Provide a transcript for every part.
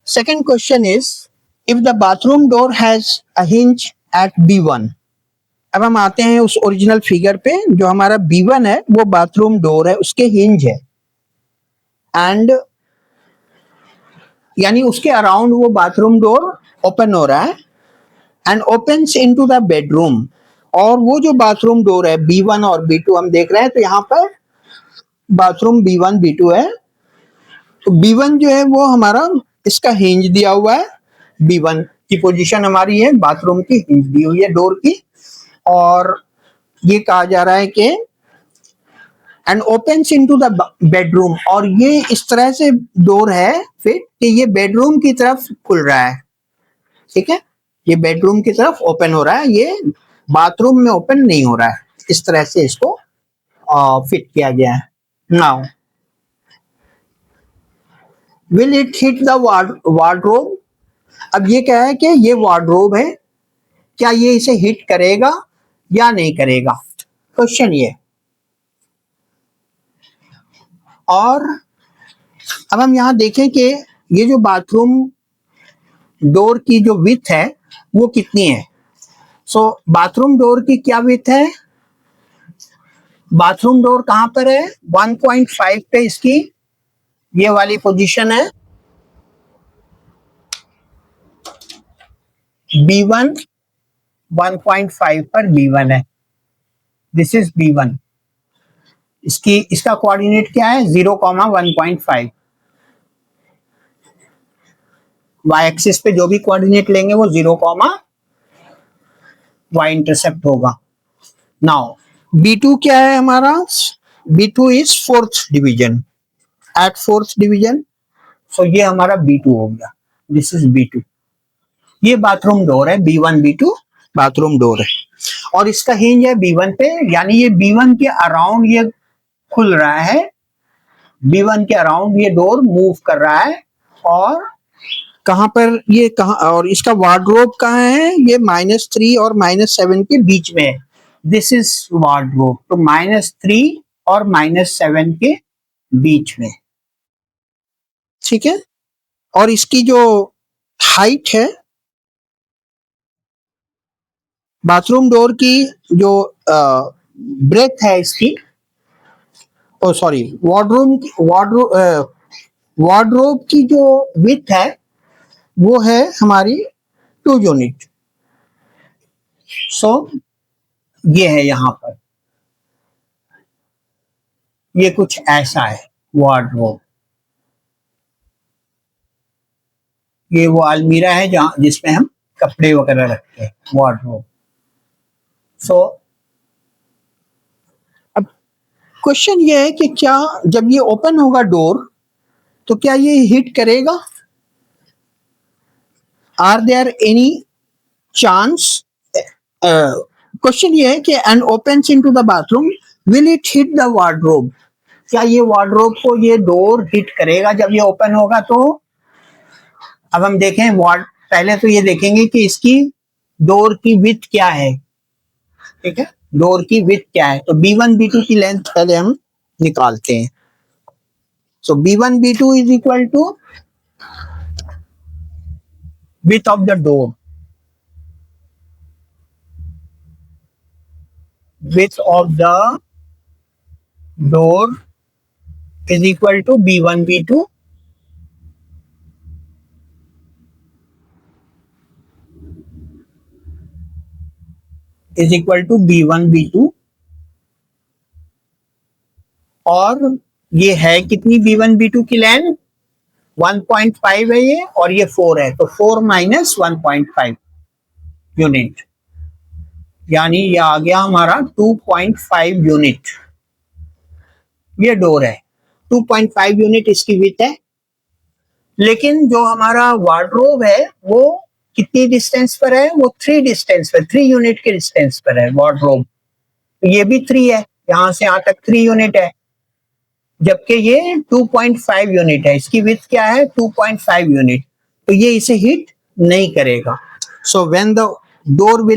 Second question is, if the bathroom door has a hinge at B1. अब हम आते हैं उस ओरिजिनल फिगर पे, जो हमारा B1 है वो बाथरूम डोर है, उसके हिंज है एंड यानी उसके अराउंड वो बाथरूम डोर ओपन हो रहा है and opens into the bedroom. और वो जो बाथरूम डोर है B1 और B2 हम देख रहे हैं, तो यहाँ पर बाथरूम B1 B2 है। तो B1 जो है वो हमारा इसका हिंज दिया हुआ है, B1 की पोजीशन हमारी है, बाथरूम की हिंज दी हुई है डोर की, और ये कहा जा रहा है कि end opens into the bedroom, और ये इस तरह से डोर है फिट कि ये बेडरूम की तरफ खुल रहा है। ठीक है, ये बेडरूम की तरफ ओपन हो रहा है, ये बाथरूम में ओपन नहीं हो रहा है। इस तरह से इसको फिट किया गया है। Now will it hit the wardrobe. अब ये क्या है कि ये वार्डरोब है, क्या ये इसे हिट करेगा या नहीं करेगा, क्वेश्चन ये। और अब हम यहां देखें कि ये जो बाथरूम डोर की जो विड्थ है वो कितनी है। सो बाथरूम डोर की क्या विड्थ है, बाथरूम डोर कहां पर है, 1.5 पे इसकी ये वाली पोजीशन है, B1 1.5 पर B1 है, दिस इज B1। इसका कोऑर्डिनेट क्या है, 0,1.5। वाई एक्सिस पे जो भी कोऑर्डिनेट लेंगे वो 0, वाई इंटरसेप्ट होगा। नाउ B2 क्या है हमारा, B2 is fourth division, at fourth division. So ये हमारा B2 हो गया, दिस इज B2। ये बाथरूम डोर है, B1 B2 बाथरूम डोर है, और इसका हिंज है B1 पे, यानी ये B1 के अराउंड ये खुल रहा है, B1 के अराउंड ये डोर मूव कर रहा है। और कहां पर ये कहां, और इसका वार्डरोब कहां है, ये -3 और -7 के बीच में है, दिस इज वार्डरोब। तो -3 और -7 के बीच में, ठीक है। और इसकी जो हाइट है, बाथरूम डोर की जो ब्रेथ है इसकी, ओ सॉरी वार्डरोब की जो विड्थ है वो है हमारी 2 यूनिट। सो ये है यहां पर, ये कुछ ऐसा है वार्डरोब। ये वो अलमीरा है जहां जिसमें हम कपड़े वगैरह रखते हैं, वार्डरोब। सो अब क्वेश्चन ये है कि क्या जब ये ओपन होगा डोर तो क्या ये हिट करेगा, are there any chance. Question ये है कि end opens into the bathroom, will it hit the wardrobe, क्या ये वार्डरोब को ये डोर हिट करेगा जब ये ओपन होगा। तो अब हम देखें पहले तो ये देखेंगे कि इसकी डोर की विड्थ क्या है, ठीक है, डोर की विड्थ क्या है। तो B1 B2 की लेंथ पहले हम निकालते हैं। So B1 B2 is equal to width of the door, width of the door is equal to B1 B2 is equal to B1 B2। और ये है कितनी B1 B2 की लेंथ, 1.5 है ये, और ये 4 है, तो 4 माइनस 1.5 यूनिट, यानी ये आ गया हमारा 2.5 यूनिट। ये डोर है, 2.5 यूनिट इसकी विड्थ है। लेकिन जो हमारा वार्डरोब है वो कितनी डिस्टेंस पर है, वो 3 डिस्टेंस पर, 3 यूनिट के डिस्टेंस पर है वार्डरोब। तो ये भी 3 है, यहां से यहां तक 3 यूनिट है, जबकि ये 2.5 यूनिट है। इसकी विड्थ क्या है, 2.5 यूनिट, तो ये इसे हिट नहीं करेगा। So when the door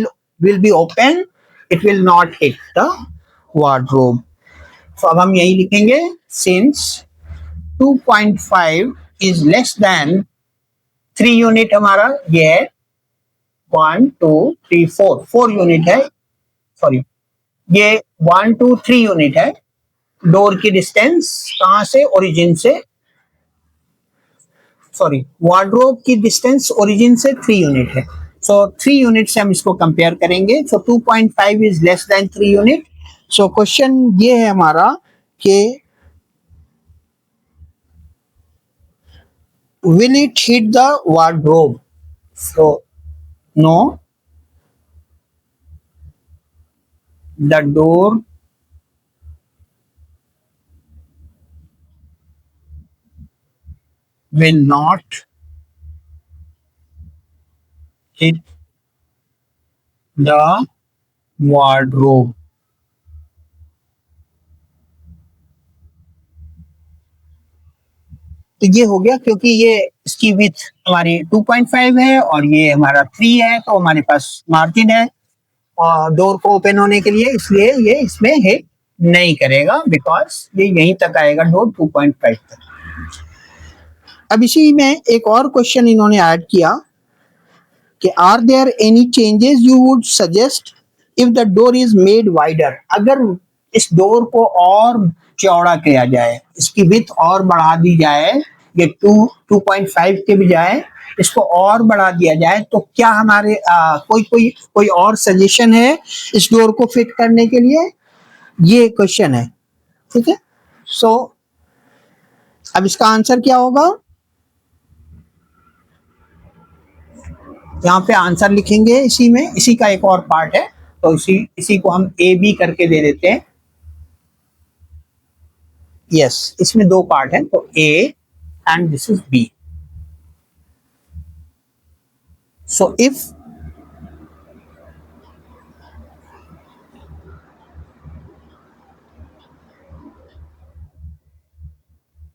will be open, it will not hit the wardrobe। तो अब हम यही लिखेंगे, since 2.5 is less than 3 unit हमारा ये है, 1 2 3 4, 4 यूनिट है, सॉरी ये 1 2 3 यूनिट है डोर की डिस्टेंस कहां से, ओरिजिन से, सॉरी वार्डरोब की डिस्टेंस ओरिजिन से 3 यूनिट है। सो 3 यूनिट से हम इसको कंपेयर करेंगे। सो 2.5 is less than 3 unit. So question ये है हमारा कि will it hit the wardrobe? So no, the door will not hit the wardrobe. तो ये हो गया, क्योंकि ये इसकी विथ हमारी 2.5 है और ये हमारा 3 है, तो हमारे पास मार्जिन है और डोर को ओपन होने के लिए, इसलिए ये इसमें हिट नहीं करेगा, बिकॉज ये यहीं तक आएगा डोर 2.5 तक। अब इसी में एक और क्वेश्चन इन्होंने ऐड किया कि are there any changes you would suggest if the door is made wider? अगर इस डोर को और चौड़ा किया जाए, इसकी विथ और बढ़ा दी जाए, ये 2.5 के बजाय इसको और बढ़ा दिया जाए, तो क्या हमारे कोई और सजेशन है इस डोर को फिट करने के लिए? ये क्वेश्चन है, ठीक है। सो अब इसका आंसर क्या होगा? यहाँ पे आंसर लिखेंगे इसी में, इसी का एक और पार्ट है, तो इसी को हम ए बी करके दे देते हैं। यस, इसमें 2 पार्ट है, तो A and this is B. So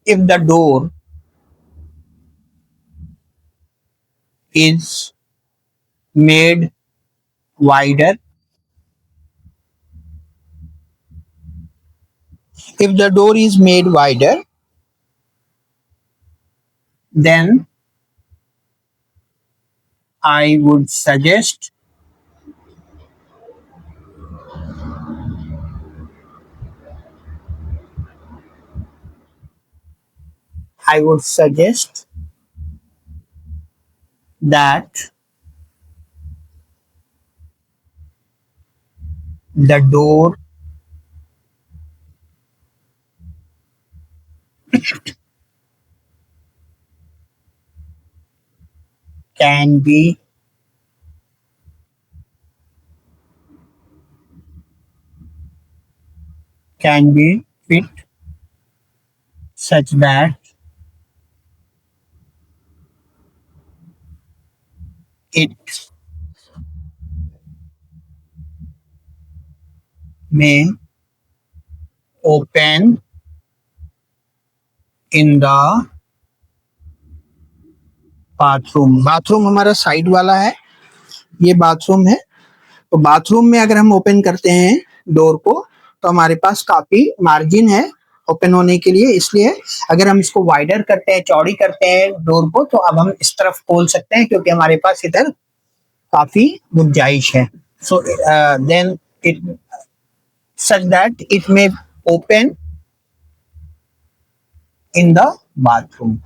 if the door is made wider, if the door is made wider, then I would suggest that the door can be fit such that it may open in the bathroom. Bathroom हमारा side वाला है, ये bathroom है, तो bathroom में अगर हम open करते हैं डोर को, तो हमारे पास काफी मार्जिन है ओपन होने के लिए, इसलिए अगर हम इसको वाइडर करते हैं, चौड़ी करते हैं डोर को, तो अब हम इस तरफ खोल सकते हैं, क्योंकि हमारे पास इधर काफी गुंजाइश है। So then it such that it may open in the bathroom.